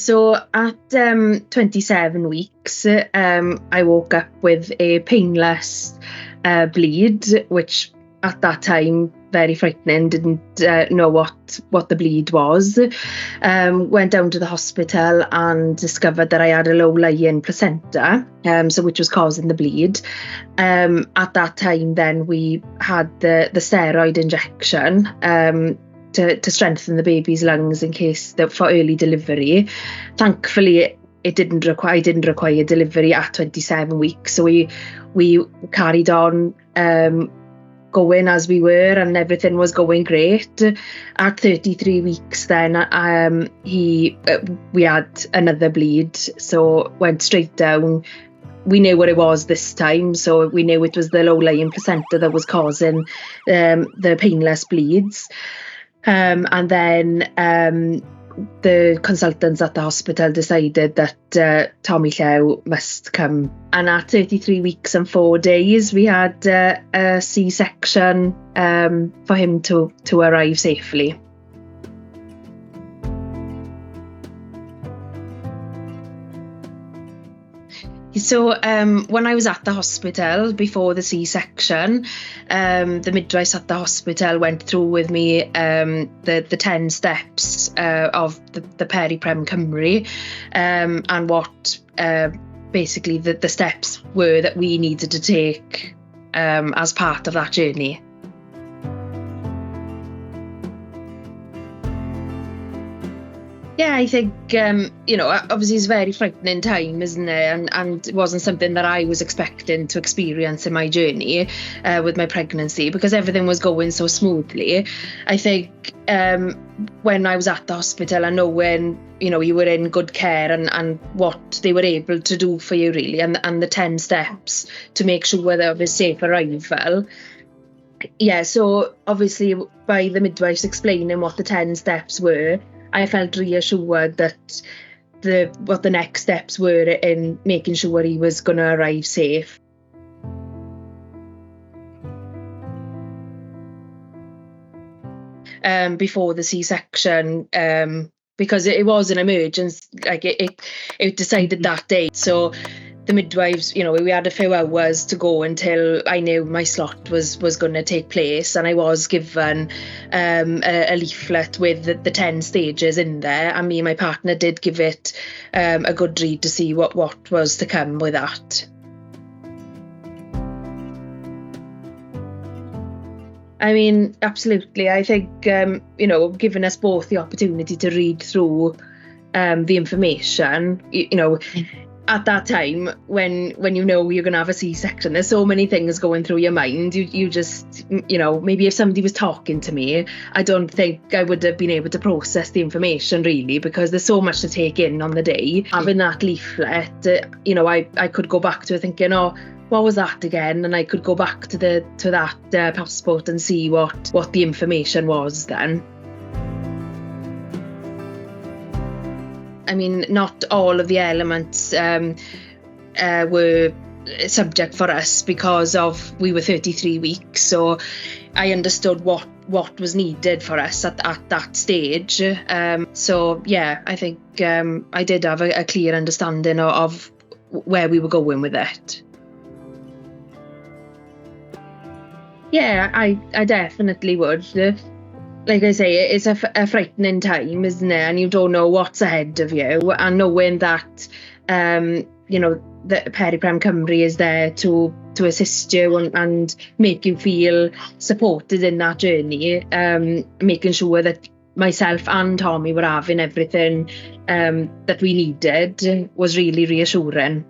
So at 27 weeks, I woke up with a painless bleed, which at that time, very frightening, didn't know what the bleed was. Went down to the hospital and discovered that I had a low-lying placenta, which was causing the bleed. At that time then we had the steroid injection to strengthen the baby's lungs in case for early delivery. Thankfully, I didn't require delivery at 27 weeks, so we carried on going as we were, and everything was going great. At 33 weeks then we had another bleed, so went straight down. We knew what it was this time, so we knew it was the low-lying placenta that was causing the painless bleeds. And then the consultants at the hospital decided that Tommy Llew must come. And at 33 weeks and 4 days, we had a C-section for him to arrive safely. So when I was at the hospital before the C-section, the midwives at the hospital went through with me the 10 steps of the PERIPrem Cymru, and what basically the steps were that we needed to take as part of that journey. Yeah, I think, obviously it's a very frightening time, isn't it? And it wasn't something that I was expecting to experience in my journey with my pregnancy, because everything was going so smoothly. I think when I was at the hospital and knowing, you were in good care and what they were able to do for you really, and the 10 steps to make sure that it was safe arrival. Yeah, so obviously by the midwives explaining what the 10 steps were, I felt reassured that what the next steps were in making sure he was going to arrive safe. Before the C-section, because it was an emergency, like it decided that day. So the midwives, we had a few hours to go until I knew my slot was going to take place, and I was given a leaflet with the 10 stages in there, and me and my partner did give it a good read to see what was to come with that. I mean, absolutely. I think, giving us both the opportunity to read through the information, at that time, when you're going to have a C-section, there's so many things going through your mind. You just, maybe if somebody was talking to me, I don't think I would have been able to process the information really, because there's so much to take in on the day. Having that leaflet, I could go back to it thinking, oh, what was that again? And I could go back to that passport and see what the information was then. I mean, not all of the elements were subject for us because we were 33 weeks. So I understood what was needed for us at that stage. So yeah, I think I did have a clear understanding of where we were going with it. Yeah, I definitely would. Like I say, it's a frightening time, isn't it? And you don't know what's ahead of you. And knowing that, the PERIPrem Cymru is there to assist you and make you feel supported in that journey, making sure that myself and Tommy were having everything that we needed was really reassuring.